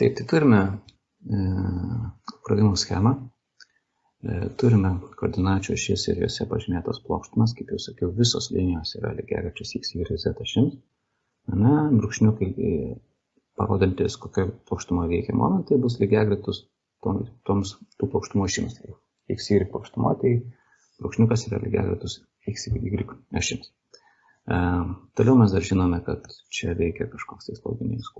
Taip, tai turime krovimo schemą, turime koordinačių ašis ir jose pažymėtos plokštumas, kaip jau sakiau, visos linijos yra lygiagrečios x, y, z ašims. Brūkšniukai parodantis, kokia plokštuma veikia momentai, bus lygiagretus tų plokštumų ašims. X, y plokštuma, tai brūkšniukas yra lygiagretus x, y ašims. Toliau mes dar žinome, kad čia veikia kažkoks tai sloginys Q.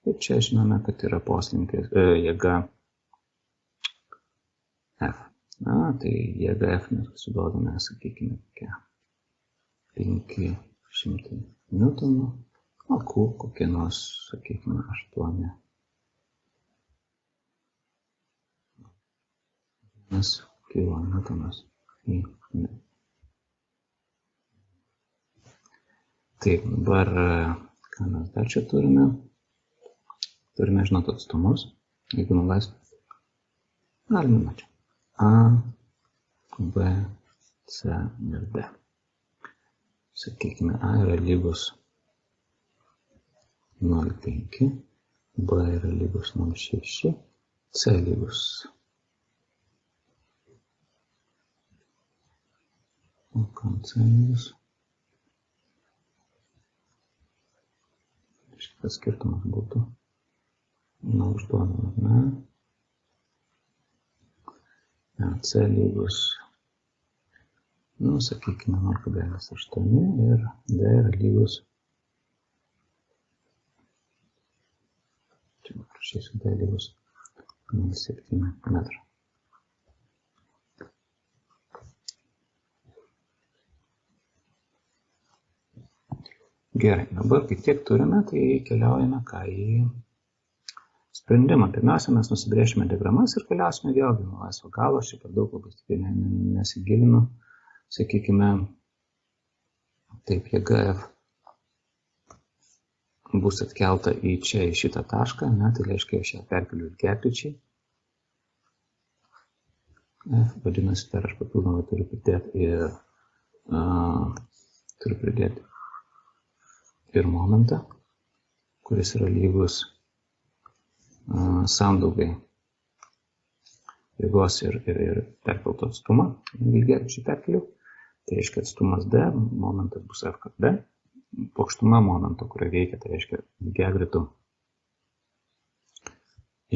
Ir čia žinome, kad yra poslinkis jėga F. Tai jėga F mes suduodame, sakykime, 500 Newtonų, o Q kokie nors, sakykime, 8. Kilonewtonas į minutę. Taip, dabar ką mes dar čia turime? Turime žinoti atstumus. Jeigu nuleisime, galime matyti A, B, C ir D. Sakykime, A yra lygus 0,5, B yra lygus 0,6, C lygus C lygus. Šitas skirtumas būtų užduodama, C lygus, sakykime, 0,8 ir D yra lygus, čia parašysiu, D lygus 0,7 metrų. Gerai, dabar kai tiek turime, tai keliaujame į sprendimą. Pirmiausia, mes nusibrėšime diagramas ir keliausime vėlgi nuo laisvo galo. Aš čia per daug labai stipriai nesigilinu. Sakykime, taip, jėga F bus atkelta į čia, į šitą tašką, tai reiškia, aš ją perkeliu lygiagrečiai. Vadinasi, dar aš papildomai turiu pridėti ir momentą, kuris yra lygus sandaugai jėgos ir perkelto atstumą, lygiagrečiai perkeliu. Tai reiškia atstumas D, momentas bus F kart D, plokštuma momento, kurio veikia, tai reiškia lygiagretų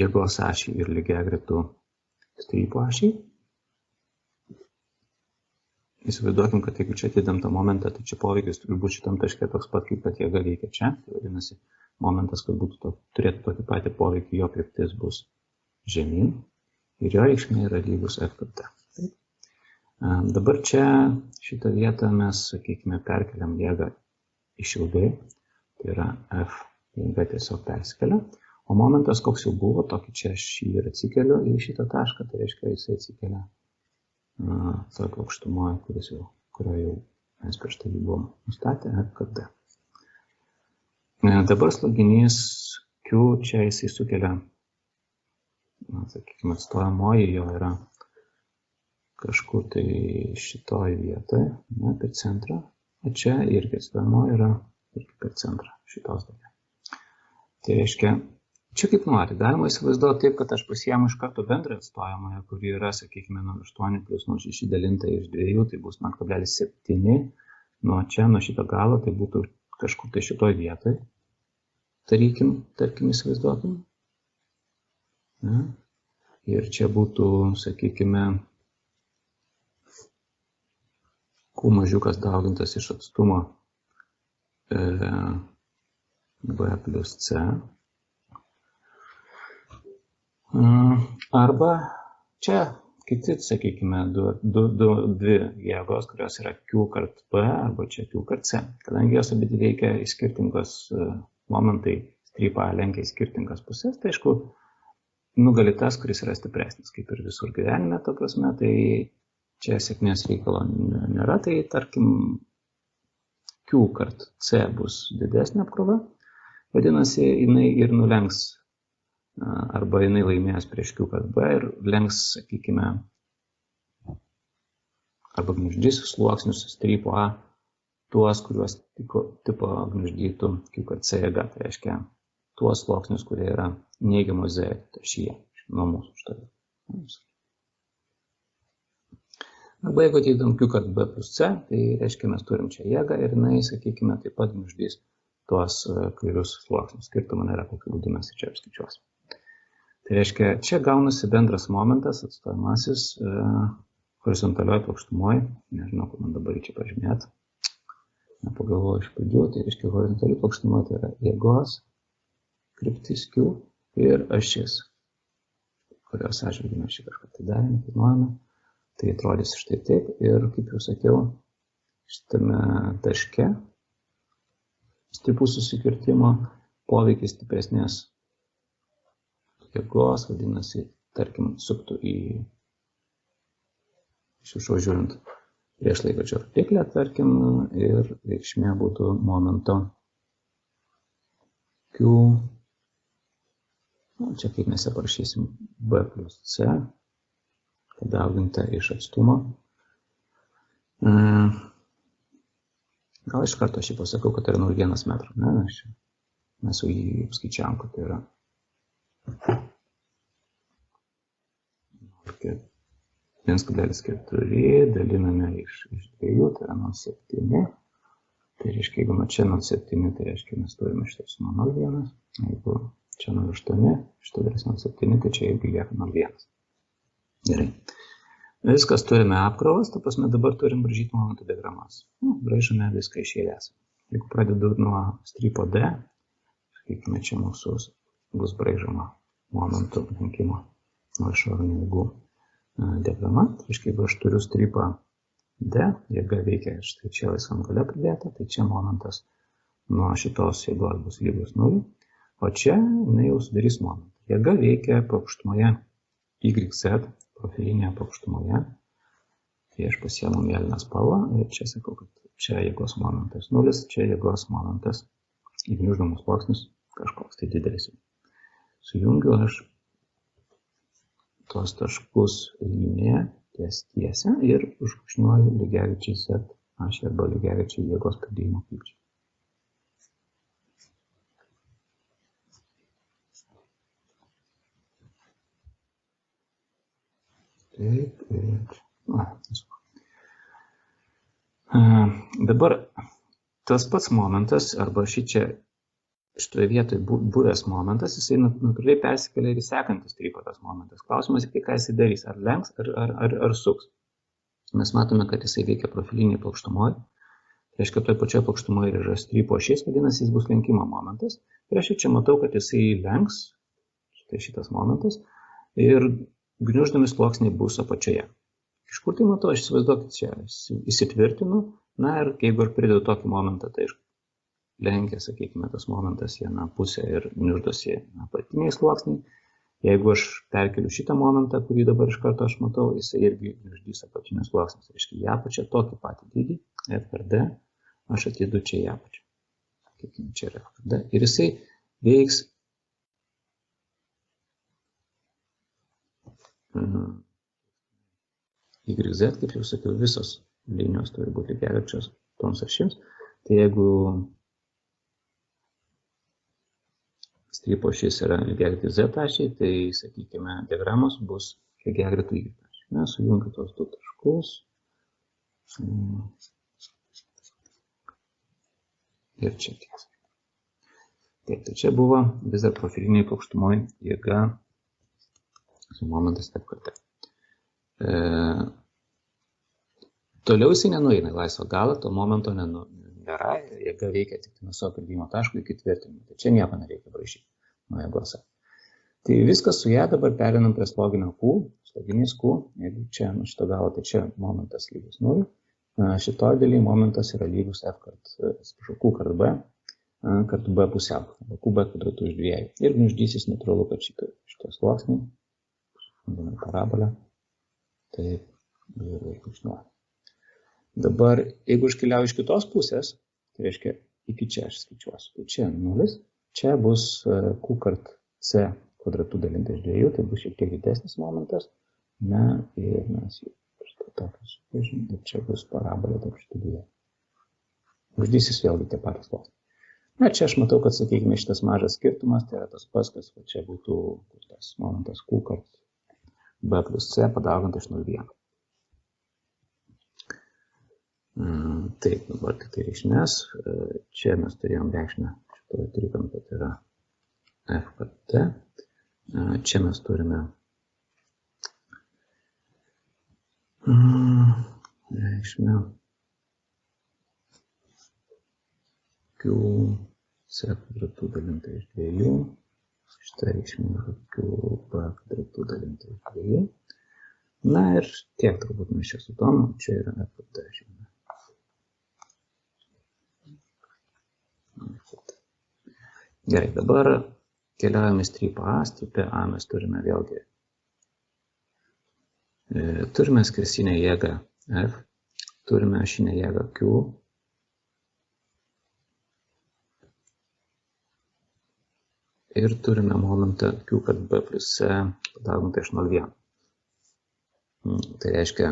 jėgos ašį ir lygiagretų strypo ašį. Įsivaizduokim, kad jeigu čia atidam tą momentą, tai čia poveikis turi būti šitam taške toks pat, kaip kad jėga veikia čia. Tai vadinasi, momentas, kad turėtų tokį patį poveikį, jo kryptis bus žemyn ir jo reikšmė yra lygus F kart D. Dabar čia šitą vietą mes, sakykime, perkeliam jėgą išilgai, tai yra F jėga tiesiog persikelia, o momentas, koks jau buvo, tokį čia aš jį ir atsikeliu į šitą tašką, tai reiškia, jisai atsikelia tą plokštumą, kurio jau mes prieš tai buvom nustatę, F kart D. Dabar sloginys Q, čia jisai sukelia, sakykime, atstojamoji jo yra kažkur tai šitoj vietoje, per centrą, o čia irgi atstojamoji yra irgi per centrą šitos dalį. Tai reiškia, čia kaip nori, galima įsivaizduoti taip, kad aš pasiemu iš karto bendrą atstojamąją, kuri yra, sakykime, 0,8 plus 0,6 dalinta iš 2, tai bus 0,7. Nuo čia, nuo šito galo, tai būtų kažkur tai šitoj vietoj. Tarkim, įsivaizduokim. Ir čia būtų, sakykime, Q mažiukas daugintas iš atstumo B plus C. Arba čia kiti, sakykime, dvi jėgos, kurios yra Q kart P arba čia Q kart C. Kadangi jos abi veikia į skirtingos momentai, strypą lenkia į skirtingas pusės, tai aišku, nugali tas, kuris yra stipresnis, kaip ir visur gyvenime, ta prasme, tai čia sėkmės reikalo nėra, tai tarkim Q kart C bus didesnė apkrova, vadinasi, jinai ir nulenks arba jinai laimės prieš Q kart B ir lenks, sakykime, arba gniuždys sluoksnius strypo A, tuos, kuriuos tipo gniuždytų Q kart C jėga, tai reiškia tuos sluoksnius, kurie yra neigiamo Z ašyje, nuo mūsų štai. Arba jeigu ateitum Q kart B plus C, tai reiškia, mes turim čia jėgą ir jinai, sakykime, taip pat gniuždys tuos kairius sluoksnius. Skirtumo nėra, kokiu būdu mes čia apskaičiuosime. Tai reiškia, čia gaunasi bendras momentas, atstojamasis horizontalioje plokštumoje. Nežinau, kur man dabar čia pažymėti. Nepagalvoju iš pradžių. Tai reiškia, horizontali plokštuma tai yra jėgos, kryptis Q ir ašis, kurios atžvilgiu mes čia kažką tai darėme, planuojame. Tai atrodys štai taip ir, kaip jau sakiau, šitame taške stipų susikirtimo poveikis stipresnės jėgos, vadinasi, tarkim, suktų iš viršaus žiūrint prieš laikrodžio rodyklę, tarkim, ir reikšmė būtų momento Q, čia kaip mes parašysim B plus C, padauginta iš atstumo. Gal iš karto aš jį pasakau, kad tai yra 0,1 metrų. Ne, mes jau jį apskaičiavom, kad tai yra 1,4 daliname iš 2, tai yra 0,7. Tai reiškia, jeigu nuo čia 0,7, tai reiškia, mes turime šitą sumą 0,1. Jeigu čia 0,8, šitą dalis 0,7, tai čia irgi lieka 0,1. Gerai. Viskas turime apkrovas, ta prasme dabar turim braižyti momentų diagramas. Braižome viską iš eilės. Jeigu pradedu nuo strypo D, sakykime, čia mūsų bus braižoma momentų lenkimo nuo išorinių jėgų diagrama. Tai reiškia, jeigu aš turiu strypą D, jėga veikia štai čia laisvam gale pridėta, tai čia momentas nuo šitos jėgos bus lygus 0, o čia jinai jau sudarys momentą. Jėga veikia plokštumoje YZ, profilinėje plokštumoje. Tai aš pasiemu mėlyną spalvą ir čia sakau, kad čia jėgos momentas 0, čia jėgos momentas įgniuždamas sluoksnis kažkoks tai didelis. Sujungiu aš tos taškus linija tiesia ir užbrūkšniuoju lygiagrečiai Z ašį arba lygiagrečiai jėgos pridėjimo krypčiai. Taip, dabar tas pats momentas, arba šitoje vietoje buvęs momentas, jisai natūraliai persikelia ir į sekantį strypą tas momentas. Klausimas, ką jisai darys, ar lenks, ar suks. Mes matome, kad jisai veikia profiliniai plokštumoje. Tai reiškia, toje pačioje plokštumoje yra strypo ašis, vadinasi, jis bus lenkimo momentas. Ir aš čia matau, kad jisai lenks, štai šitas momentas, ir gniuždami sluoksniai bus apačioje. Iš kur tai matau, aš įsivaizduokit čia, įsitvirtinu, na ir jeigu ir pridedu tokį momentą, tai lenkia, sakykime, tas momentas vieną pusę ir gniuždosi apatiniai sluoksniai. Jeigu aš perkeliu šitą momentą, kurį dabar iš karto aš matau, jisai irgi gniuždys apatinius sluoksnius. Tai reiškia, į apačią tokį patį dydį, F per D, aš atidu čia į apačią. Sakykime, čia yra F per D. Ir jisai veiks YZ, kaip jau sakiau, visos linijos turi būti lygiagrečios toms ašims. Tai jeigu strypo ašis yra lygiagretis Z ašiai, tai, sakykime, diagramos bus lygiagretų Y ašiai. Mes sujungiu tos du taškus. Ir čia tiesa. Taip, tai čia buvo vis dar profiliniai plokštumoje jėga su momentas F kart T. Toliau jisai nenueina į laisvą galą, to momento nėra, jėga veikia tik nuo savo pridėjimo taško iki tvirtinimo. Tai čia nieko nereikia braižyti nuo jėgos. Tai viskas su ją dabar perinam prie sloginio Q, sloginys Q, jeigu čia nuo šito galo, tai čia momentas lygus 0, šitoj dalyje momentas yra lygus F kart, Q kart B, kartu B pusiau, arba QB kvadratu iš 2. Ir gniuždysis natūralu, kad šitie sluoksniai, parabolę, taip, ir brūkšniuoju. Dabar, jeigu aš keliauju iš kitos pusės, tai reiškia, iki čia aš skaičiuosiu. Tai čia 0, čia bus Q kart C kvadratu dalinta iš 2, tai bus šiek tiek didesnis momentas. Na, ir mes jau šitą tokį supažinti, ir čia bus parabolė tarp šitų dviejų. Uždysis vėlgi tie patys sluoksniai. Na, čia aš matau, kad, sakykime, šitas mažas skirtumas, tai yra tas pats, kas čia būtų tas momentas Q kart B plus C padauginta iš 0,1. Taip, dabar tik tai reikšmės. Čia mes turėjom reikšmę šitoje trikampio, tai yra F kart T. Čia mes turime reikšmę Q C kvadratu dalinta iš 2. Šitą reikšmę yra Q B kvadratu dalinta iš 2. Na ir tiek turbūt mes čia su tom, čia yra F kart T žymė. Gerai, dabar keliaujame strypą A. Strypę A mes turime vėlgi. Turime skersinę jėgą F, turime ašinę jėgą Q. Ir turime momentą Q kart B plus C padaugintą iš 0,1. Tai reiškia,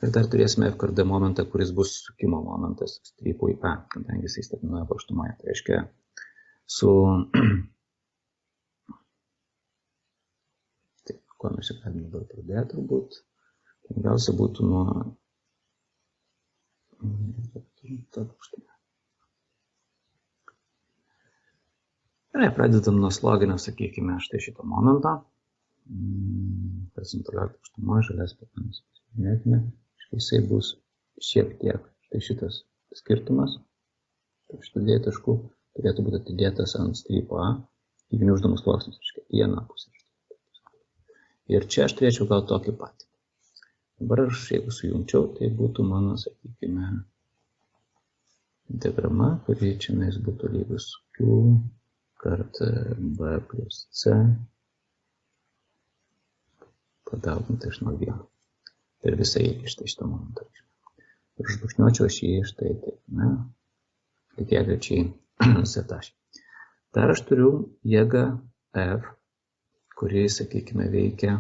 ir dar turėsime F kart D momentą, kuris bus sukimo momentas strypui A, kadangi jis stagnuoja plokštumoje. Tai reiškia, su... Taip, kuo mes čia galime dabar pradėti, turbūt. Lengviausia būtų nuo... Gerai, pradedam nuo sloginio, sakykime, štai šito momento. Horizontalioj plokštumoje žalias patanas pasižiūrėkime. Jisai bus šiek tiek, štai šitas skirtumas, šitų dviejų taškų turėtų būti atidėtas ant strypo A, įgniuždamas sluoksnis, reiškia, į vieną pusę. Ir čia aš turėčiau gal tokį patį. Dabar aš, jeigu sujungčiau, tai būtų mano, sakykime, diagrama, kuri čia mes būtų lygus Q kart B plus C padauginta iš 0,1. Ir visai štai šitą momentą. Ir užbrūkšniuočiau aš jį štai taip, ne, lygiai grečiai Z taškį. Dar aš turiu jėgą F, kuri, sakykime, veikia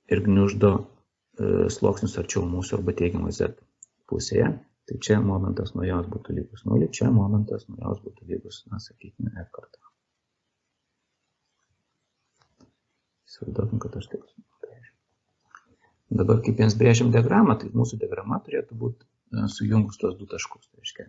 ir gniuždo sluoksnius arčiau mūsų arba teigiamai Z pusėje. Tai čia momentas nuo jos būtų lygus 0, čia momentas nuo jos būtų lygus, na, sakykime, F kartą. Įsivaizduokim, kad aš taip brėžiu. Dabar, kaip jiems brėžiam diagramą, tai mūsų diagrama turėtų būti sujungus tuos du taškus. Tai reiškia,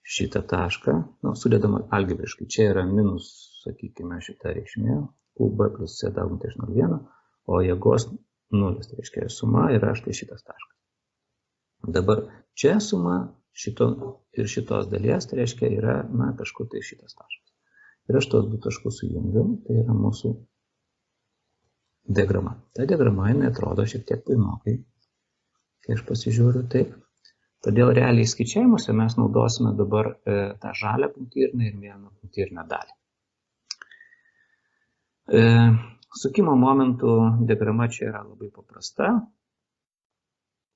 šitą tašką, sudedama algebriškai, čia yra minus, sakykime, šita reikšmė, QB plus C dauginta iš 0,1, o jėgos 0, tai reiškia, suma yra štai šitas taškas. Dabar čia suma šito ir šitos dalies, tai reiškia, yra, na, kažkur tai šitas taškas. Ir aš tos du taškus sujungiu, tai yra mūsų diagrama. Ta diagrama, jinai atrodo šiek tiek painokai, kai aš pasižiūriu taip. Todėl realiai skaičiavimuose mes naudosime dabar tą žalią punktyrnę ir mėlyną punktyrnę dalį. Sukimo momentų diagrama čia yra labai paprasta.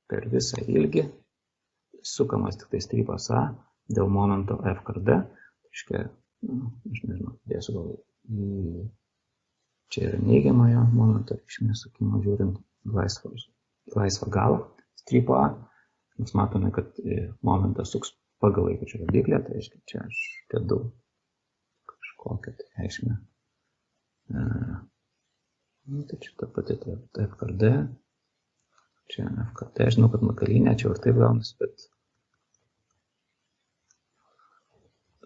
Per visą ilgį sukamas tik tai strypas A dėl momento F kart D. Reiškia, aš nežinau, dėsiu gal čia yra neigiamojo momento reikšmė sukimo žiūrint laisvą galą strypo A. Mes matome, kad momentas suks pagal laikrodžio rodyklę, tai reiškia, čia aš dedu kažkokią tai reikšmę. Tai čia ta pati F kart D. Čia F kart T, žinau, kad makalinė, čia ir taip gaunasi, bet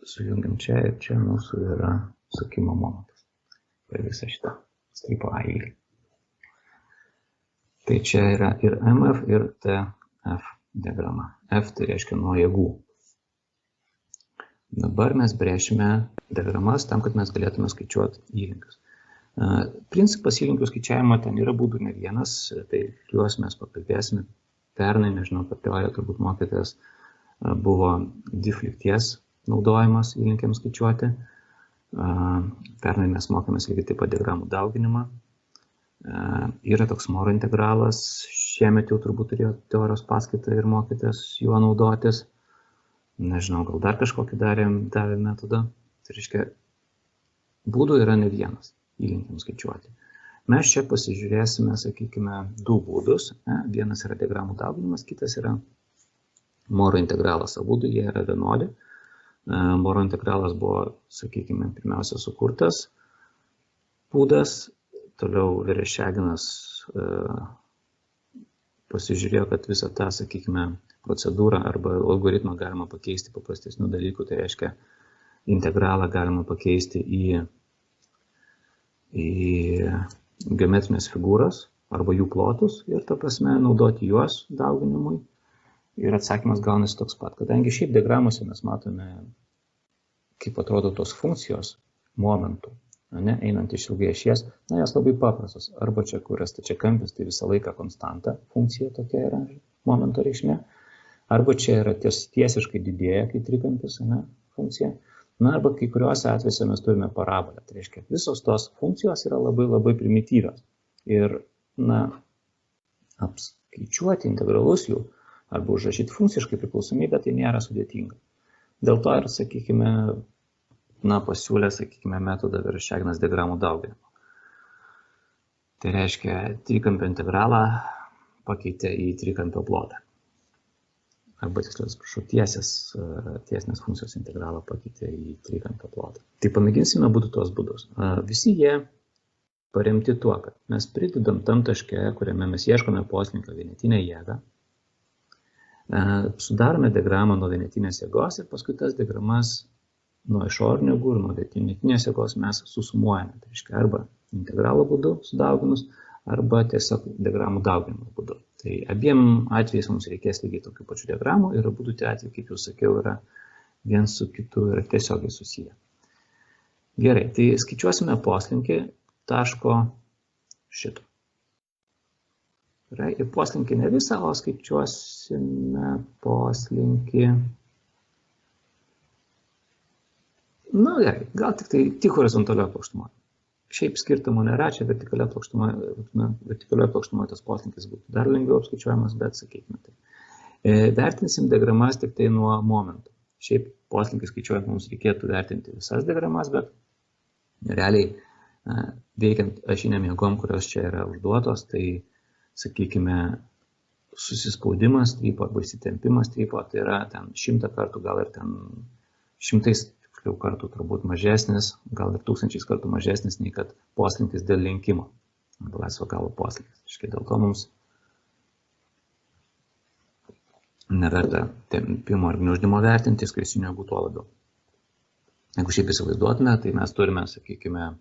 sujungiam čia ir čia mūsų yra sukimo momentas per visą šitą strypo A ilgį. Tai čia yra ir MF, ir TF diagrama. F tai reiškia nuo jėgų. Dabar mes brėšime diagramas tam, kad mes galėtume skaičiuoti įlinkius. Principas įlinkių skaičiavimo ten yra būdų ne vienas, tai juos mes pakalbėsime. Pernai, nežinau, kad teorija turbūt mokytojas buvo diff lygties naudojimas įlinkiams skaičiuoti. Pernai mes mokėmės lygiai taip pat diagramų dauginimą. Yra toks Moro integralas, šiemet jau turbūt turėjo teorijos paskaitą ir mokytojas juo naudotis. Nežinau, gal dar kažkokį davė metodą. Tai reiškia, būdų yra ne vienas įlinkiams skaičiuoti. Mes čia pasižiūrėsime, sakykime, du būdus. Vienas yra diagramų dauginimas, kitas yra Moro integralas. Abudu jie yra vienodi. Moro integralas buvo, sakykime, pirmiausia sukurtas būdas. Toliau Vereščiaginas pasižiūrėjo, kad visą tą, sakykime, procedūrą arba algoritmą galima pakeisti paprastesnių dalykų. Tai reiškia, integralą galima pakeisti į geometrinės figūras arba jų plotus ir, ta prasme, naudoti juos dauginimui. Ir atsakymas gaunasi toks pat. Kadangi šiaip diagramuose mes matome, kaip atrodo tos funkcijos momentų, einant iš ilgai ašies, jos labai paprastos. Arba čia, kur yra stačiakampis, tai visą laiką konstanta funkcija tokia yra momento reikšmė. Arba čia yra tiesiškai didėja, kai trikampis funkcija. Arba kai kuriuose atvejuose mes turime parabolę. Tai reiškia, visos tos funkcijos yra labai labai primityvios. Ir, apskaičiuoti integralus jų arba užrašyti funkciškai priklausomybę, tai nėra sudėtinga. Dėl to ir, sakykime, pasiūlė, sakykime, metodą Vereščiaginas diagramų dauginimo. Tai reiškia, trikampio integralą pakeitė į trikampio plotą. Arba tiksliau, atsiprašau, tiesinės funkcijos integralą pakeitė į trikampio plotą. Tai pamėginsime būtų tuos būdus. Visi jie paremti tuo, kad mes pridedam tam taške, kuriame mes ieškome poslinkio vienetinę jėgą, sudarome diagramą nuo vienetinės jėgos ir paskui tas diagramas nuo išorinių jėgų ir nuo vienetinės jėgos mes susumuojame. Tai reiškia, arba integralo būdu sudauginus, arba tiesiog diagramų dauginimo būdu. Tai abiem atvejais mums reikės lygiai tokių pačių diagramų ir abudu tie atvejai, kaip jau sakiau, yra viens su kitu yra tiesiogiai susiję. Gerai, tai skaičiuosime poslinkį taško šito. Ir poslinkį ne visą, o skaičiuosime poslinkį. Gerai, gal tik horizontalioje plokštumoje. Šiaip skirtumo nėra, čia vertikalioje plokštumoje tas poslinkis būtų dar lengviau apskaičiuojamas, bet sakykime tai. Vertinsim diagramas tik tai nuo momentų. Šiaip poslinkį skaičiuojant mums reikėtų vertinti visas diagramas, bet realiai veikiant ašiniam jėgom, kurios čia yra užduotos, tai sakykime, susispaudimas strypo arba įsitempimas strypo, tai yra ten 100 kartų, gal ir ten 100 kartų turbūt mažesnis, gal ir 1000 kartų mažesnis, nei kad poslinkis dėl lenkimo, arba laisvo galo poslinkis. Dėl to mums neverta tempimo ar gniuždymo vertinti, skresinių jėgų tuo labiau. Jeigu šiaip įsivaizduotume, tai mes turime, sakykime,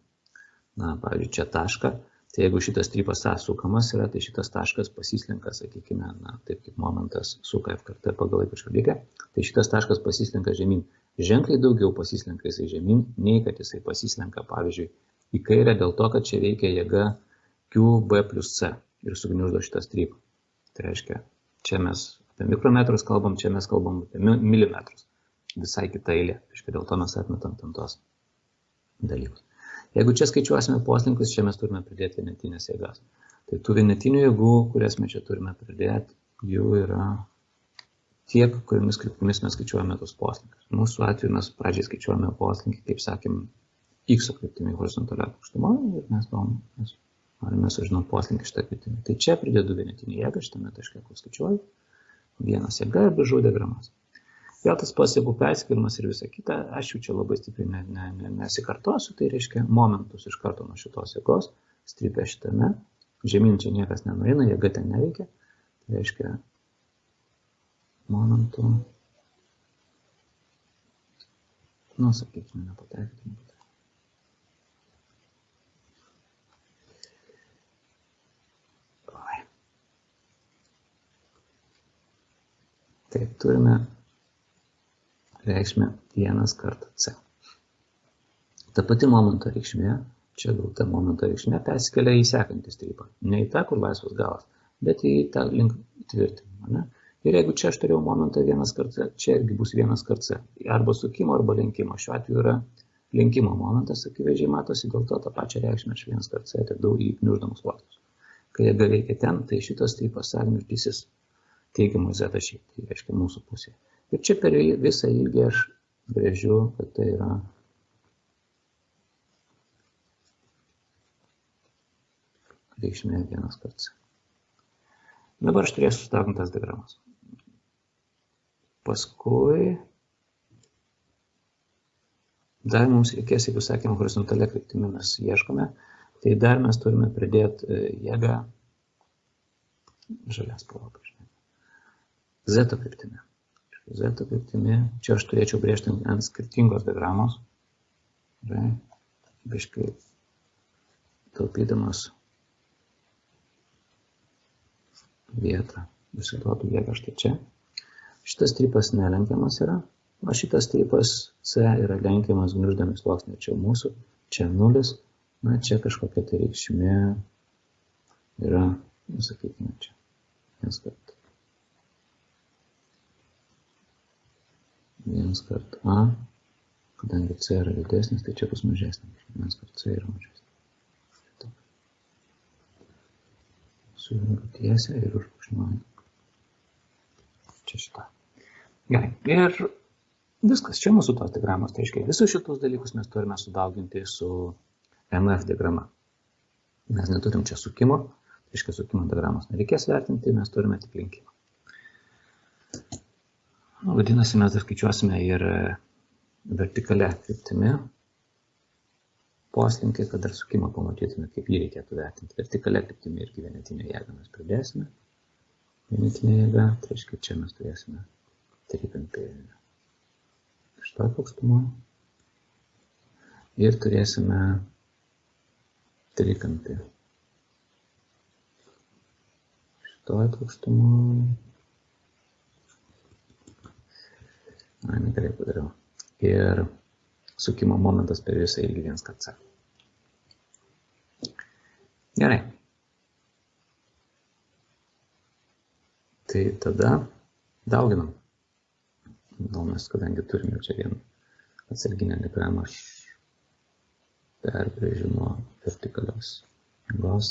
pavyzdžiui, čia tašką. Tai jeigu šitas strypas A sukamas yra, tai šitas taškas pasislenka, sakykime, taip kaip momentas suka FKT pagal laikrodžio lygą, tai šitas taškas pasislenka žemyn. Ženkliai daugiau pasislenka jisai žemyn, nei kad jisai pasislenka, pavyzdžiui, į kairę dėl to, kad čia veikia jėga QB plus C ir sugniuždo šitą strypą. Tai reiškia, čia mes apie mikrometrus kalbam, čia mes kalbam apie milimetrus. Visai kita eilė. Reiškia, dėl to mes atmetam tam tos dalykus. Jeigu čia skaičiuosime poslinkius, čia mes turime pridėti vienetinės jėgas. Tai tų vienetinių jėgų, kurias mes čia turime pridėti, jų yra tiek, kuriomis kryptimis mes skaičiuojame tos poslinkius. Mūsų atveju mes pradžiai skaičiuojame poslinkį, kaip sakėm, X kryptimi horizontalioje plokštumoje ir mes norime sužinoti poslinkį šitą kryptimį. Tai čia pridedu vienetinį jėgą, šitame taške, kur skaičiuoju, vienas jėga ir brėžau diagramas. Vėl tas pats jėgų perskirmas ir visa kita, aš jau čia labai stipriai nesikartosiu, tai reiškia momentus iš karto nuo šitos jėgos, strypia šitame, žemyn čia niekas nenueina, jėga ten neveikia, tai reiškia momentų, sakykime, nepatekti. Taip, turime reikšmę 1 kartą C. Ta pati momento reikšmė, čia gauta momento reikšmė, persikelia į sekantį strypą. Ne į tą, kur laisvas galas, bet į tą link tvirtinimą. Ir jeigu čia aš turėjau momentą 1 kartą, čia irgi bus 1 kartą C. Arba sukimo, arba lenkimo. Šiuo atveju yra lenkimo momentas, akivaizdžiai matosi, dėl to tą pačią reikšmę aš 1 kartą C atidau į gniuždamus plotus. Kai jėga veikia ten, tai šitas strypas gniuždysis teigiamų Z ašį, tai reiškia mūsų pusėje. Ir čia per visą ilgį aš brėžiu, kad tai yra reikšmė 1 kart c. Dabar aš turėsiu sudaugintas diagramas. Paskui dar mums reikės, jeigu sakėm, horizontalia kryptimi mes ieškome, tai dar mes turime pridėti jėgą žalias spalva. Z kryptimi. Z kryptimi, čia aš turėčiau brėžti ant skirtingos diagramos. Biškai taupydamas vietą, visiduotų jėgą štai čia. Šitas strypas nelenkiamas yra, o šitas strypas C yra lenkiamas gniuždami sluoksnį. Čia mūsų, čia 0, na čia kažkokia tai reikšmė yra, sakykime, čia. 1 kart. 1 kart A, kadangi C yra didesnis, tai čia bus mažesnis. 1 kart C yra mažesnis. Sujungiu tiesią ir užbrūkšniuoju. Čia šitą. Gerai. Ir viskas. Čia mūsų tos diagramos. Tai reiškia, visus šitus dalykus mes turime sudauginti su MF diagrama. Mes neturim čia sukimo. Tai reiškia, sukimo diagramos nereikės vertinti, mes turime tik linkimą. Vadinasi, mes dar skaičiuosime ir vertikalia kryptimi poslinkį, kad dar sukimą pamatytume, kaip jį reikėtų vertinti. Vertikalia kryptimi irgi vienetinę jėgą mes pridėsime. Vienetinė jėga, tai reiškia, čia mes turėsime trikampį šitoj plokštumoj ir turėsime trikampį šitoj plokštumoj. Negerai padariau. Ir sukimo momentas per visą ilgį 1 kart c. Gerai. Tai tada dauginam. Mes, kadangi turime čia vieną atsarginę diagramą, aš perbrėžiu nuo vertikalios jėgos.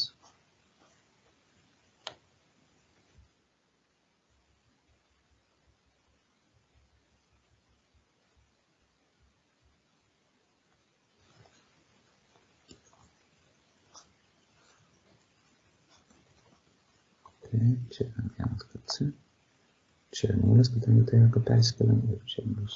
Čia 1 kart c. Čia 0, kadangi tai yra persikeliam ir čia bus.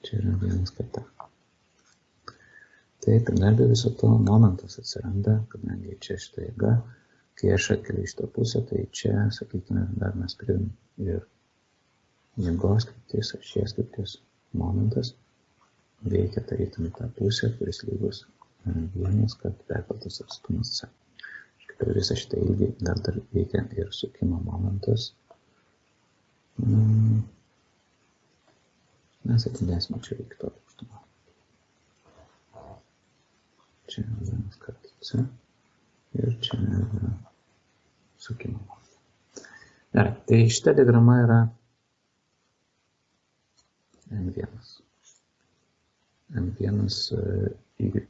Čia yra 1 kartą. Taip, ir dar be viso to momentas atsiranda, kadangi čia šitą jėgą, kai aš atkeliu iš tą pusę, tai čia, sakykime, dar mes pridėm ir jėgos kryptis, ašies kryptis momentas. Veikia tarytum į tą pusę, kuris lygus 1 kart perkeltas atstumas c. Per visą šitą ilgį dar veikia ir sukimo momentas. Mes atidėsime čia iki to plokštumą. Čia 1 kart c ir čia sukimo momentas. Gerai, tai šita diagrama yra M1. M1 Y.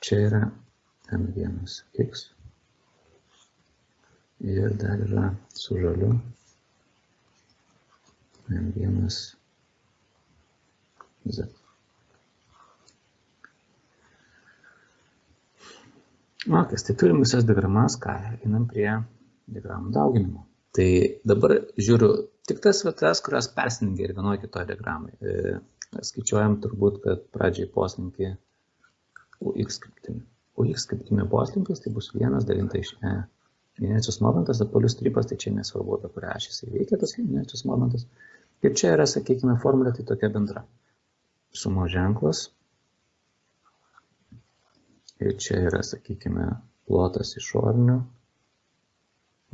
Čia yra M1X. Ir dar yra su žaliu M1Z. Tai turim visas diagramas, ką einam prie diagramų dauginimo. Tai dabar žiūriu tik tas vietas, kurios persidengia ir vienoje kitoje diagramai. Skaičiuojam turbūt, kad pradžiai poslinkį UX kryptimi. UX kryptimi poslinkis tai bus 1 dalinta iš E. Inercijos momentas, apvalius strypas, tai čia nesvarbu, apie kurią ašį jisai veikia tas inercijos momentas. Ir čia yra, sakykime, formulė tai tokia bendra. Sumos ženklas. Ir čia yra, sakykime, plotas išorinių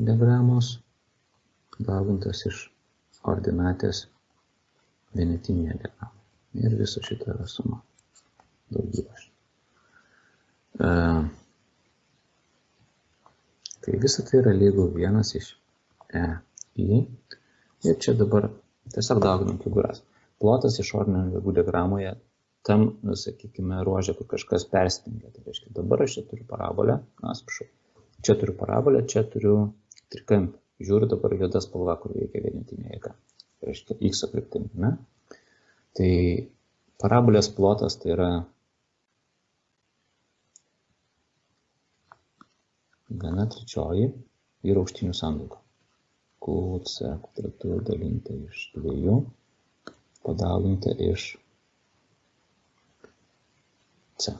diagramos, daugintas iš ordinatės vienetinėje diagramoje. Ir viso šito yra suma. Daugybė. Tai visa tai yra lygu 1 iš E į. Ir čia dabar tiesiog dauginam figūras. Plotas išorinių jėgų diagramoje tam, sakykime, ruožė, kur kažkas persidengia. Tai reiškia, dabar aš čia turiu parabolę. Čia turiu parabolę, čia turiu trikampį. Žiūriu dabar juoda spalva, kur veikia vienetinė jėga. reiškia x kryptimi, ne? Tai parabolės plotas tai yra viena trečioji ir aukštinių sandauga. QC kvadratu dalinta iš 2 padauginta iš C.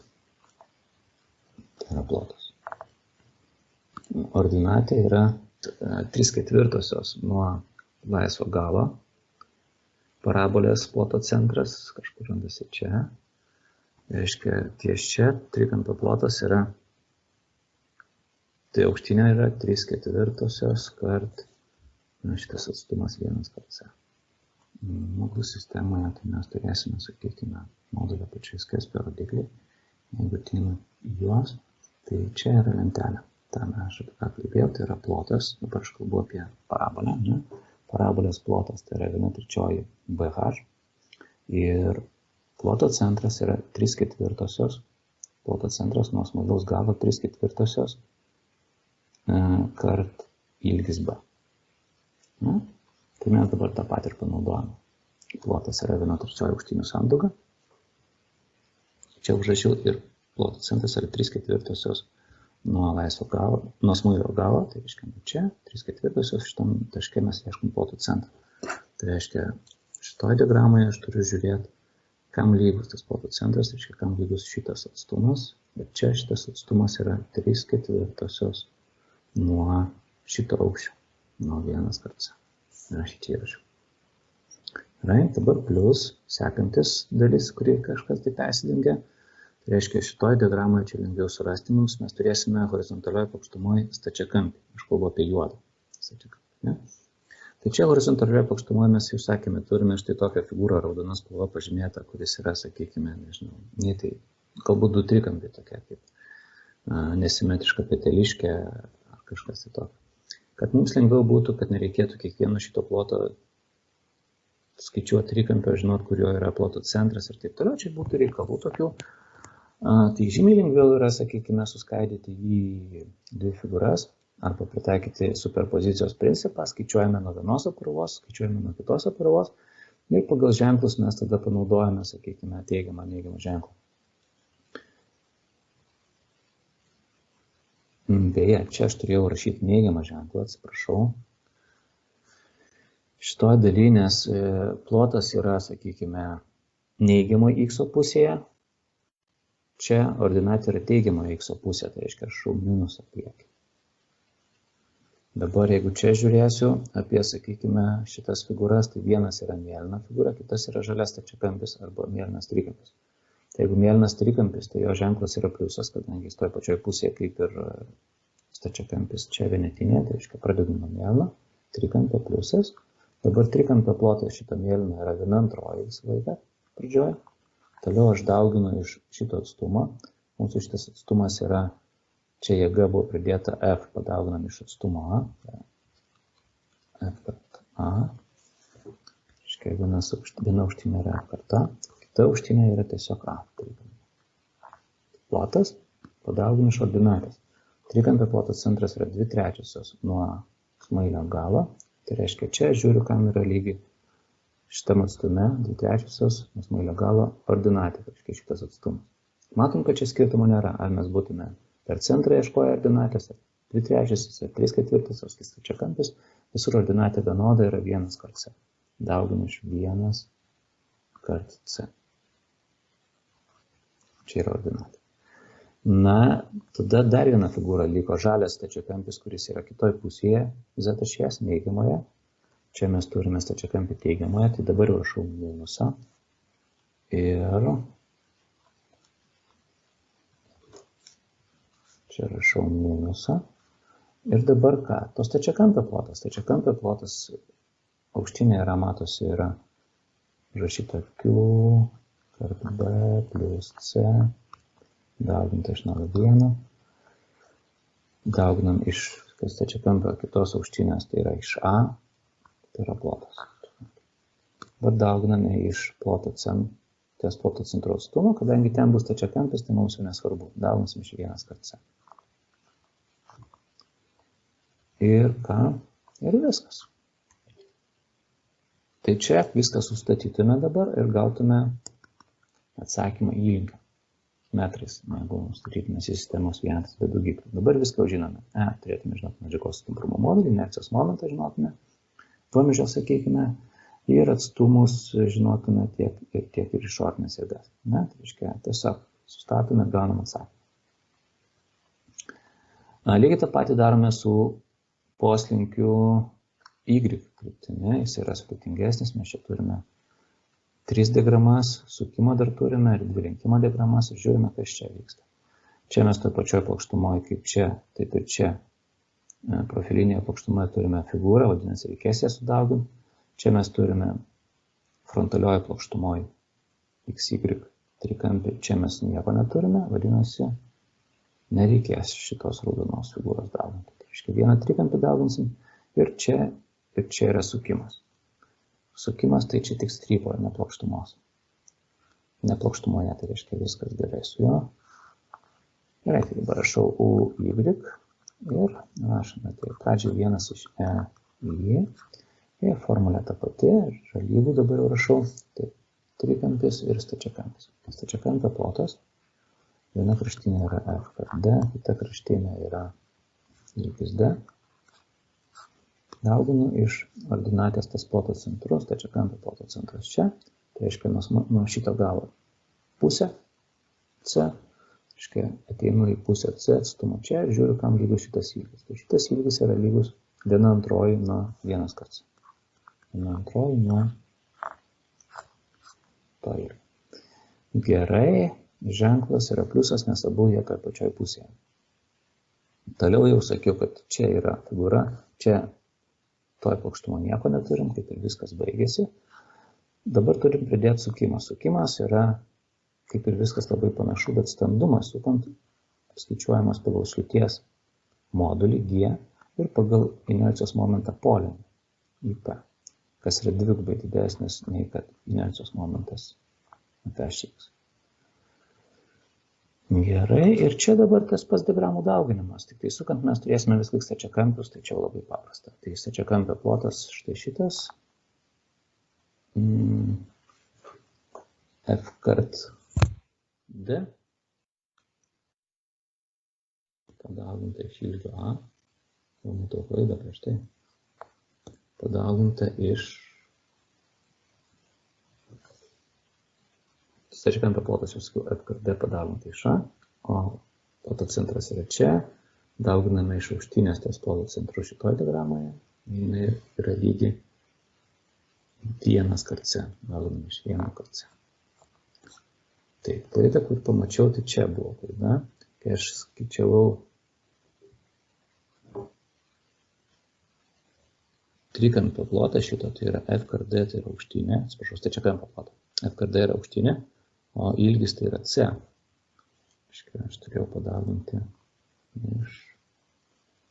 Tai yra plotas. Ordinatė yra 3/4 nuo laisvo galo. Parabolės ploto centras kažkur randasi čia. Reiškia, ties čia trikampio plotas yra, tai aukštinė yra 3/4 kart, šitas atstumas 1 kart C. Modulų sistemoje tai mes turėsime, sakykime, modulio pačiais Kespio rodikliai. Jeigu ateinu į juos, tai čia yra lentelė. Tam aš apie ką kalbėjau, tai yra plotas. Dabar aš kalbu apie parabolę. Ne? Parabolės plotas tai yra 1/3 BH. Ir ploto centras yra 3/4. Ploto centras nuo smailaus galo 3/4 kart ilgis B. Ne? Tai mes dabar tą patį ir panaudojame. Plotas yra 1/3 aukštinių sandauga. Čia užrašiau ir ploto centras yra 3/4 nuo laisvo galo, nuo smailio galo, tai reiškia čia, 3/4 šitam taške mes ieškom ploto centrą. Tai reiškia, šitoj diagramoje aš turiu žiūrėti, kam lygus tas ploto centras, reiškia, kam lygus šitas atstumas, bet čia šitas atstumas yra 3/4 nuo šito aukščio, nuo 1 kart C. Rašyti įrašiau. Gerai, dabar plus sekantis dalis, kurį kažkas tai persidengia. Tai reiškia, šitoj diagramoje čia lengviau surasti mums, mes turėsime horizontalioje plokštumoje stačiakampį. Aš kalbu apie juodą stačiakampį. Ne? Tai čia horizontalioje plokštumoje mes jau sakėme, turime štai tokią figūrą raudona spalva pažymėta, kuris yra, sakykime, nežinau, nei tai galbūt 2 trikampiai tokia kaip nesimetriška peteliškė ar kažkas tai tokio. Kad mums lengviau būtų, kad nereikėtų kiekvieno šito ploto skaičiuoti trikampio, žinot, kurio yra ploto centras ir taip toliau, čia būtų reikalų tokių. Tai žymiai lengviau yra, sakykime, suskaidyti į 2 figūras arba pritaikyti superpozicijos principą, skaičiuojame nuo vienos apkrovos, skaičiuojame nuo kitos apkrovos ir pagal ženklus mes tada panaudojame, sakykime, teigiamą, neigiamą ženklą. Beje, čia aš turėjau rašyti neigiamą ženklą, atsiprašau. Šitoje dalyje, nes plotas yra, sakykime, neigiamo x pusėje. Čia ordinatė yra teigiamo x pusė, tai reiškia aš minusą priekį. Dabar jeigu čia žiūrėsiu apie, sakykime, šitas figūras, tai vienas yra mėlyna figūra, kitas yra žalias stačiakampis arba mėlynas trikampis. Tai jeigu mėlynas trikampis, tai jo ženklas yra pliusas, kadangi jis toje pačioje pusėje kaip ir stačiakampis čia vienetinė, tai reiškia pradedu nuo mėlyno, trikampio pliusas. Dabar trikampio plotas šito mėlyno yra 1/2 visą laiką pradžioje. Toliau aš dauginu iš šito atstumą. Mūsų šitas atstumas yra, čia jėga buvo pridėta f, padauginam iš atstumo a. F kart a. Iškai viena aukštinė yra f kart a, kita aukštinė yra tiesiog a. Plotas padauginu iš ordinatės. Trikampio ploto centras yra 2/3 nuo smailio galo. Tai reiškia, čia žiūriu, kam yra lygi. Šitam atstume 2/3 nuo smailio galo ordinatė, reiškia šitas atstumas. Matom, kad čia skirtumo nėra, ar mes būtume per centrą ieškoję ordinatės, ar 2/3, ar 3/4, ar stačiakampis, visur ordinatė vienoda yra 1 kart C. Dauginu iš 1 kart C. Čia yra ordinatė. Na, tada dar viena figūra liko žalias stačiakampis, kuris yra kitoj pusėje Z ašies, neigiamoje. Čia mes turime stačiakampį teigiamoje, tai dabar jau rašau minusą. Ir čia rašau minusą. Ir dabar ką? To stačiakampio plotas. Stačiakampio plotas aukštinė yra, matosi, yra rašyta Q kart B plus C. Dauginta iš 0,1. Dauginam iš stačiakampio kitos aukštinės, tai yra iš A. Tai yra plotas. Dabar dauginame iš ploto centro atstumo, kadangi ten bus stačiakampis, tai mums jau nesvarbu. Dauginsim iš 1 kart C. Ir ką? Ir viskas. Tai čia viską sustatytume dabar ir gautume atsakymą į ilgį metrais, jeigu nustatytume sistemos vienetas be daugiklių. Dabar viską žinome. Turėtume žinoti medžiagos stiprumo modulį, inercijos momentą žinotume, vamzdžio, sakykime, ir atstumus žinotume tiek ir išorinės jėgas. Tai reiškia, tiesiog sustatome, gaunam atsakymą. Lygiai tą patį darome su poslinkiu Y kryptimi, jis yra sudėtingesnis, mes čia turime 3 diagramas, sukimo dar turime ir 2 lenkimo diagramas ir žiūrime, kas čia vyksta. Čia mes toje pačioje plokštumoje kaip čia, taip ir čia profilinėje plokštumoje turime figūrą, vadinasi, reikės ją sudauginti. Čia mes turime frontalioje plokštumoje XY trikampį, čia mes nieko neturime, vadinasi, nereikės šitos raudonos figūros dauginti. Tai reiškia, vieną trikampį dauginsim ir čia yra sukimas. Sukimas tai čia tik strypoje, ne plokštumos. Ne plokštumoje, tai reiškia viskas gerai su juo. Gerai, tai dabar rašau UY ir rašome, tai pradžiai vienas iš EY. Ir formulė ta pati, žalyvų dabar jau rašau, tai trikampis ir stačiakampis. Stačiakampio plotas, viena kraštinė yra F per D, kita kraštinė yra ilgis D. Dauginu iš ordinatės tas ploto centrus, stačiakampio ploto centras čia, tai reiškia nuo šito galo pusę C, reiškia ateinu į pusę C atstumą čia ir žiūriu, kam lygus šitas ilgis. Tai šitas ilgis yra lygus 1/2 nuo 1 karts. 1/2 nuo to ilgio. Gerai, ženklas yra pliusas, nes abu jie toje pačioje pusėje. Toliau jau sakiau, kad čia yra figūra, čia toje plokštumo nieko neturim, kaip ir viskas baigėsi. Dabar turim pridėti sukimą. Sukimas yra, kaip ir viskas labai panašu, bet standumas sukant skaičiuojamas pagal šlyties modulį G ir pagal inercijos momentą polinį IP, kas yra dvigubai didesnis nei kad inercijos momentas FX. Gerai, ir čia dabar tas pats diagramų dauginimas, tik tai sukant mes turėsime vis laik stačiakampius, tai čia labai paprasta. Tai stačiakampio plotas štai šitas, F kart D, padauginta iš ilgio A, jau matau klaidą prieš tai, padauginta iš stačiakampio plotas, jau sakiau, F kart D padauginta iš A, o ploto centras yra čia, dauginame iš aukštinės ties ploto centru šitoje diagramoje, jinai yra lygi 1 kart C, dauginame iš 1 kart C. Taip, klaida, kur pamačiau, tai čia buvo klaida, kai aš skaičiavau trikampio plotą šito, tai yra F kart D, tai yra aukštinė, atsiprašau, stačiakampio plotą. F kart D yra aukštinė, o ilgis tai yra C. Aš turėjau padauginti iš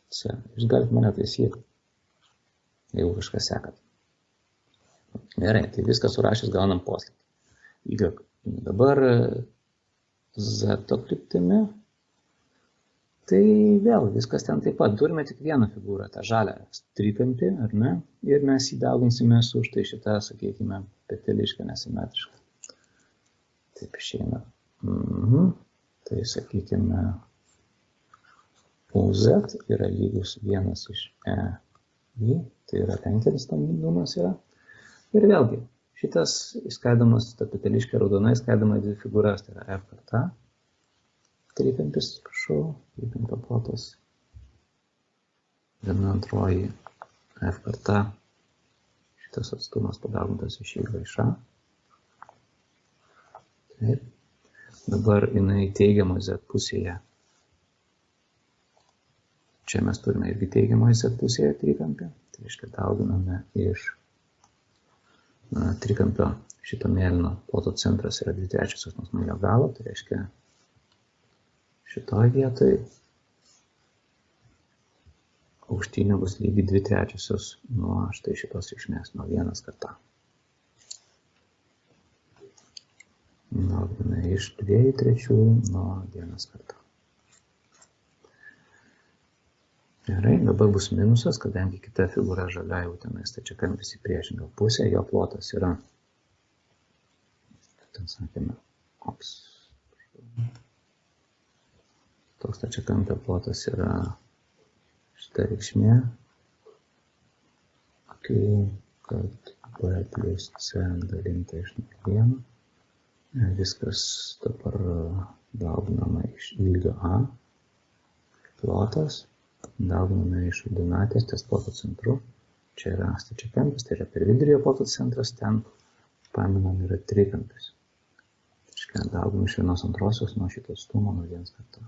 C. Jūs galite mane taisyti, jeigu kažką sekat. Gerai, tai viską surašęs gaunam poslinkį. Y. Dabar Z kryptimi, tai vėl viskas ten taip pat. Turime tik vieną figūrą, tą žalią trikampį, ar ne? Ir mes jį dauginsime su štai šitą, sakykime, petelišką nesimetrišką. Taip išeina. Tai sakykime, UZ yra lygus 1 iš EY, tai yra lenkinis standumas yra. Ir vėlgi, šitas įskaidomas, ta peteliškė raudonai skaidoma į dvi figūras, tai yra F kart A, trikampis, prašau, trikampio plotas, 1/2 F kart A, šitas atstumas padaugintas iš ilgio iš A. Taip. Dabar jinai teigiamo Z pusėje. Čia mes turime irgi teigiamo Z pusėje trikampį. Tai reiškia, dauginame iš trikampio šito mėlyno ploto centras yra 2/3 nuo smūgio galo. Tai reiškia, šitoj vietoj aukštinė bus lygi 2/3 nuo štai šitos reikšmės, nuo 1 kart A. Dauginame iš 2/3 nuo 1 kart A. Gerai, dabar bus minusas, kadangi kita figūra žalia jau tenais stačiakampis į priešingą pusę, jo plotas yra, ten sakėme, toks stačiakampio plotas yra šita reikšmė, kad B plus C dalinta iš 1. Viskas dabar dauginama iš ilgio A, plotas, dauginame iš ordinatės ties ploto centru. Čia yra stačiakampis, tai yra per vidurį ploto centras, ten paminam yra trikampis. Tai dauginam iš 1/2 nuo šito atstumo nuo 1 kartą.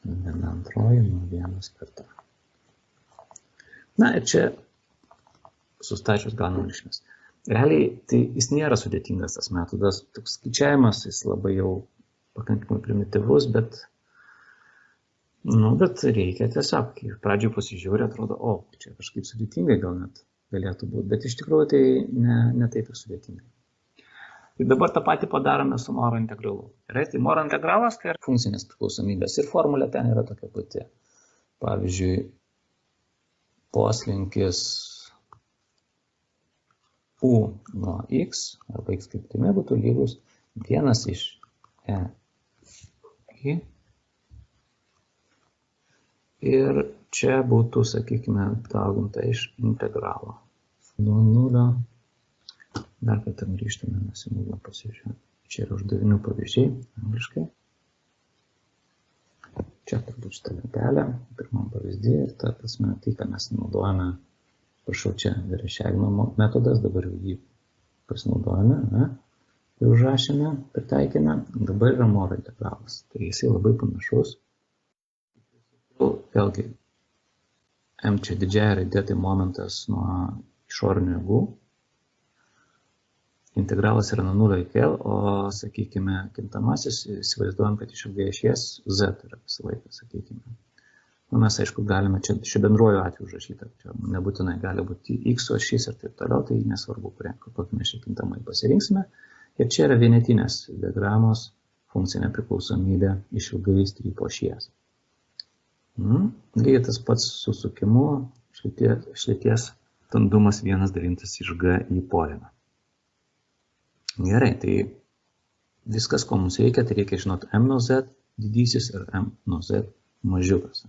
1/2 nuo 1 kartą. Na ir čia sustačius gaunam reikšmes. Realiai tai jis nėra sudėtingas tas metodas, toks skaičiavimas, jis labai jau pakankamai primityvus, bet reikia tiesiog, kai pradžioje pasižiūrė, atrodo, čia kažkaip sudėtingai gal net galėtų būti, bet iš tikrųjų tai ne taip ir sudėtingai. Tai dabar tą patį padarome su Moro integralu. Gerai, tai Moro integralas tai yra funkcinės priklausomybės ir formulė ten yra tokia pati. Pavyzdžiui, poslinkis U nuo X arba X kryptimi būtų lygus 1 iš E į. Ir čia būtų, sakykime, dauginta iš integralo. Nuo 0. Dar kartą grįžtame, mes į 0 pasižiūrėjome. Čia yra uždavinių pavyzdžiai, angliškai. Čia turbūt šitą lentelę, pirmam pavyzdį ir ta prasme, tai, ką mes naudojame, prašau, čia veršiavimo metodas, dabar jau jį pasinaudojame, ir užrašėme, pritaikėme, dabar yra Moro integralas. Tai jisai labai panašus. Vėlgi, M čia didžiąja raidė, tai momentas nuo išorinių jėgų. Integralas yra nuo 0 iki L, o, sakykime, kintamasis, įsivaizduojam, kad iš ilgai ašies Z yra visą laiką, sakykime. Mes, aišku, galime čia bendruoju atveju užrašyti, čia nebūtinai gali būti X ašys ir taip toliau, tai nesvarbu, kokį mes čia kintamai pasirinksime. Ir čia yra vienetinės diagramos funkcinė priklausomybė iš ilgai strypo ašies. Lygiai tas pats su sukimu, šlyties tandumas 1 dalintas iš G į polemą. Gerai, tai viskas, ko mums reikia, tai reikia žinoti M nuo Z didysis ir M nuo Z mažiukas.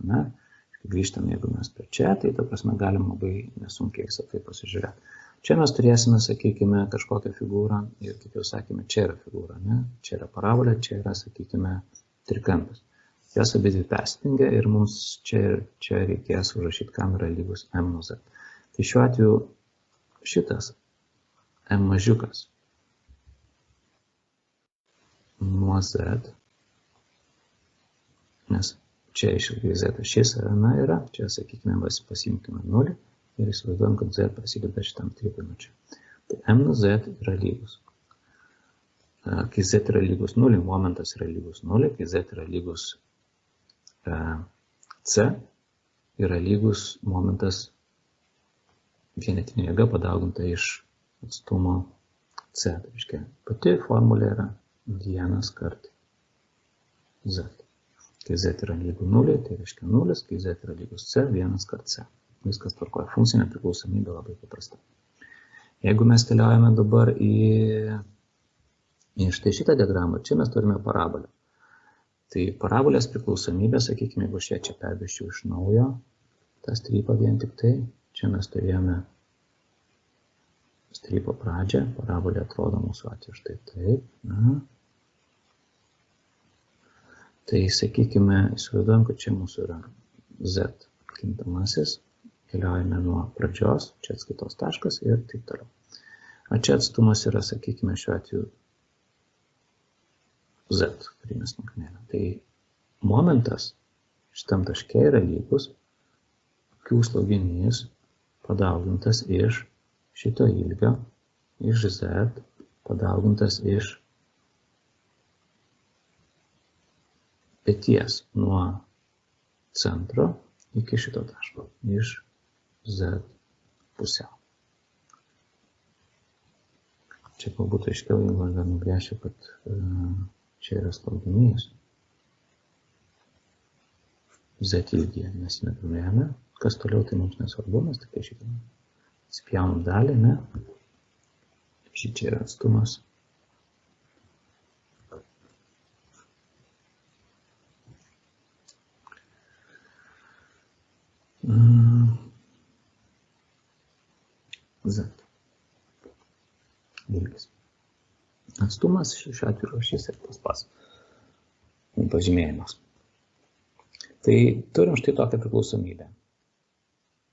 Grįžtame, jeigu mes prie čia, tai ta prasme galim labai nesunkiai visą tai pasižiūrėti. Čia mes turėsime, sakykime, kažkokią figūrą ir, kaip jau sakėme, čia yra figūra, čia yra parabolė, čia yra, sakykime, trikampis. Jas abi dvi persijungia ir mums čia reikės užrašyti, kam yra lygus M nuo Z. Tai šiuo atveju šitas M mažiukas nuo Z, nes čia iš ilgai Z ašis yra, čia, sakykime, pasiimkime 0 ir įsivaizduojam, kad Z prasideda šitam trikampui čia. Tai M nuo Z yra lygus. Kai Z yra lygus 0, momentas yra lygus 0, kai Z yra lygus C, yra lygus momentas vienetinė jėga padauginta iš atstumo C. Tai reiškia, pati formulė yra 1 kart Z. Kai Z yra lygu 0, tai reiškia 0, kai Z yra lygus C, 1 kart C. Viskas tvarkoja. Funkcinė priklausomybė labai paprasta. Jeigu mes keliaujame dabar į štai šitą diagramą, čia mes turime parabolę. Tai parabolės priklausomybė, sakykime, jeigu čia perbėžčiau iš naujo, tą strypą vien tik tai, čia mes turėjome strypo pradžią, parabolė atrodo mūsų atveju štai taip. Tai, sakykime, įsivaizduojam, kad čia mūsų yra Z kintamasis, keliaujame nuo pradžios, čia atskaitos taškas ir taip toliau. O čia atstumas yra, sakykime, šiuo atveju Z, kurį mes nagrinėjame. Tai momentas šitam taške yra lygus Q sloginys padaugintas iš šito ilgio, iš Z, padaugintas iš peties nuo centro iki šito taško, iš Z pusiau. Čia galbūt aiškiau, jeigu aš dar nubrėšiu, kad čia yra sloginys. z ilgį mes nagrinėjame. Kas toliau, tai mums nesvarbu, mes tik šitą spjaunam dalį, ne? Šičia yra atstumas. Z. Ilgis. Atstumas šiuo atveju rašys ir tas pats pažymėjimas. Tai turim štai tokią priklausomybę.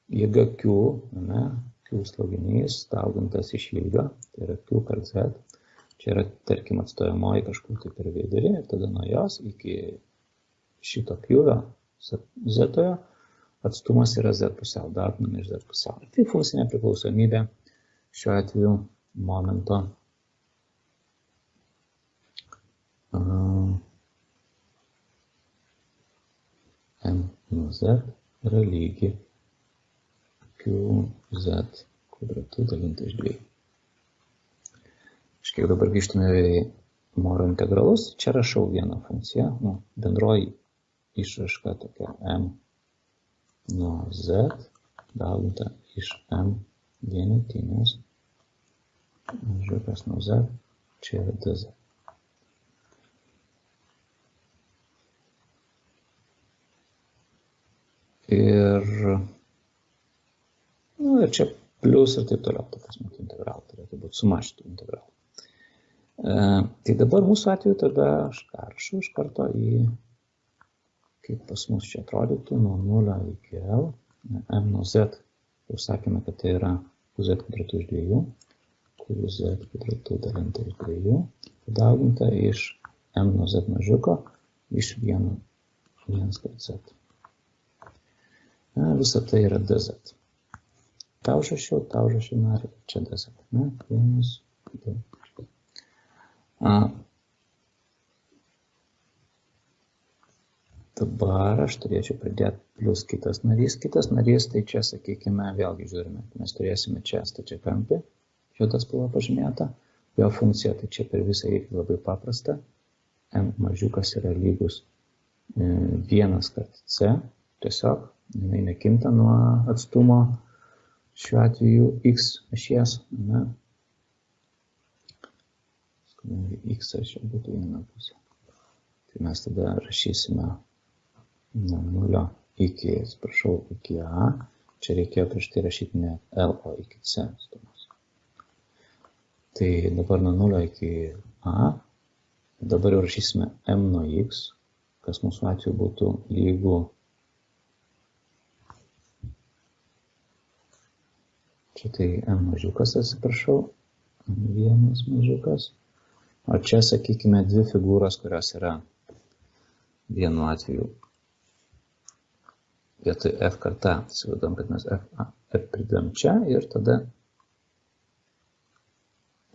Jėga Q, ne, Q sloginys, daugintas iš ilgio, tai yra Q kart Z. Čia yra, tarkim, atstojamoji kažkur tai per vidurį ir tada nuo jos iki šito pjūvio Z-ojo atstumas yra Z pusiau, dauginame iš Z pusiau. Tai funkcinė priklausomybė šiuo atveju momento M nuo Z yra lygi QZ kvadratu dalinti iš 2. Kažkiek dabar grįžtume į Moro integralus. Čia rašau vieną funkciją, bendroji išraiška tokia M nuo Z dauginta iš M vienetinės mažiukas nuo Z, čia yra DZ. Ir čia plius ir taip toliau, ta prasme, integral, turėtų būti suma šitų integralų. Tai dabar mūsų atveju tada aš rašau iš karto į, kaip pas mus čia atrodytų, nuo 0 iki L, M nuo Z, jau sakėme, kad tai yra QZ kvadratu iš 2, QZ kvadratu dalinta iš 2, padauginta iš M nuo Z mažiuko iš 1 kart Z. Visa tai yra DZ. Tau užrašiau narį, čia DZ. 1, 2. Dabar aš turėčiau pridėti plus kitas narys. Kitas narys, tai čia, sakykime, vėlgi žiūrime, mes turėsime čia stačiakampį, juoda spalva pažymėta. Jo funkcija, tai čia per visą ilgį labai paprasta. M mažiukas yra lygus 1 kart C, tiesiog jinai nekinta nuo atstumo, šiuo atveju X ašies, ne? X čia būtų viena pusė. Tai mes tada rašysime nuo 0 iki, atsiprašau, iki A. Čia reikėjo prieš tai rašyti ne L, o iki C atstumas. Tai dabar nuo 0 iki A. Dabar jau rašysime M nuo X, kas mūsų atveju būtų lygu čia tai M mažiukas, atsiprašau, M1 mažiukas. O čia, sakykime, dvi figūros, kurios yra vienu atveju vietoj F kartą. Įsivaizduojam, kad mes F pridedam čia ir tada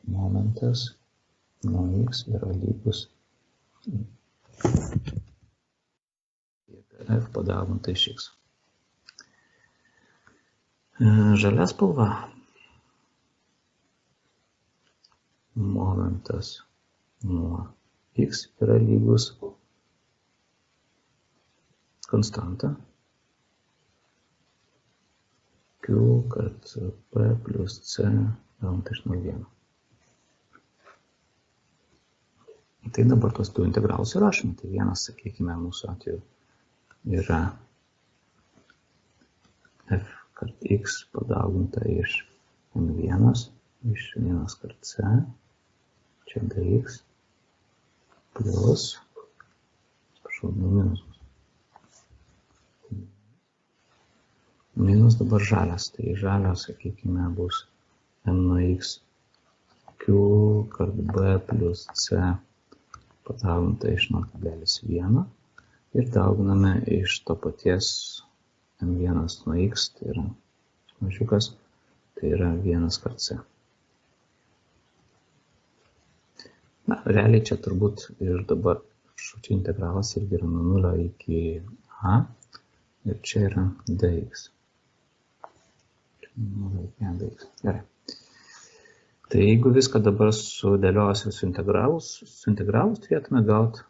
momentas nuo X yra lygus F padauginta iš X. Žalia spalva. Momentas nuo X yra lygus konstanta Q kart P plus C gaunta iš 0,1. Tai dabar tos du integralus įrašome. Tai vienas, sakykime, mūsų atveju yra F kart X padauginta iš M1 iš 1 kart C, čia dx, plus, prašau, minus. Minus dabar žalias, tai žalias, sakykime, bus M nuo X Q kart B plus C padauginta iš 0,1 ir dauginame iš to paties M1 nuo X, tai yra mažiukas, tai yra 1 kart C. Na, realiai čia turbūt ir dabar čia integralas irgi yra nuo 0 iki A ir čia yra dx. 0 iki A dx. Gerai. Tai jeigu viską dabar sudėliojus su integralus turėtume gauti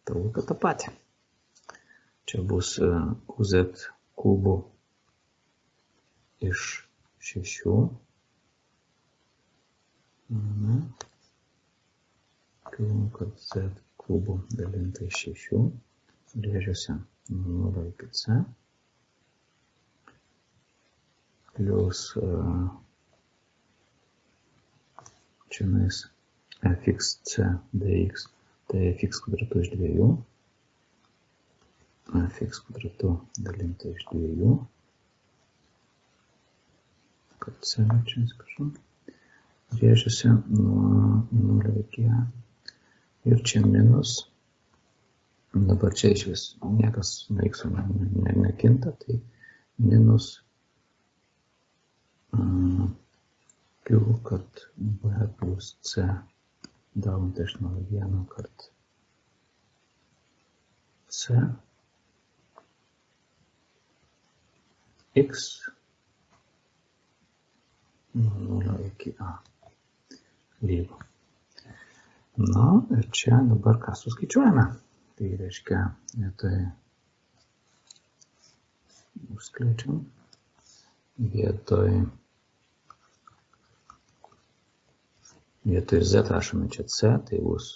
tą patį. Čia bus QZ kubų iš 6. Kad Z kubų dalinta iš 6 rėžiuose nuo 0 iki C plius čianais fxc dx, tai fx kvadratu iš 2, fx kvadratu dalinta iš 2, kad C čia atsiprašau, rėžiuose nuo 0 iki A. Ir čia minus, dabar čia iš vis niekas nuo x nekinta, tai minus q kart b plus c dalinta iš 0,1 kart c x nuo 0 iki a lygu. Na, ir čia dabar ką suskaičiuojame. Tai reiškia, užskleidžiam, vietoj z rašome čia c, tai bus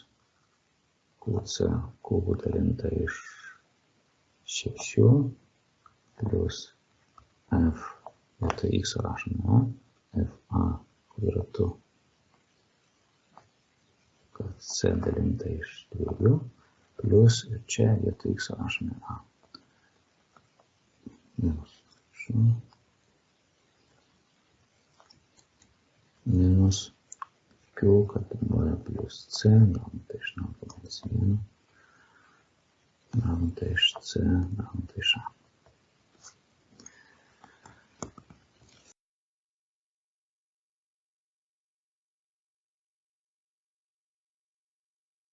qc kubų dalinta iš 6 plus f, vietoj x rašome a, fa kvadratu, kad c dalinta iš 2, plus ir čia vietoj x rašome a. Minus q kart b plus c gaunate iš 0,1, gaunate iš c, gaunate iš a.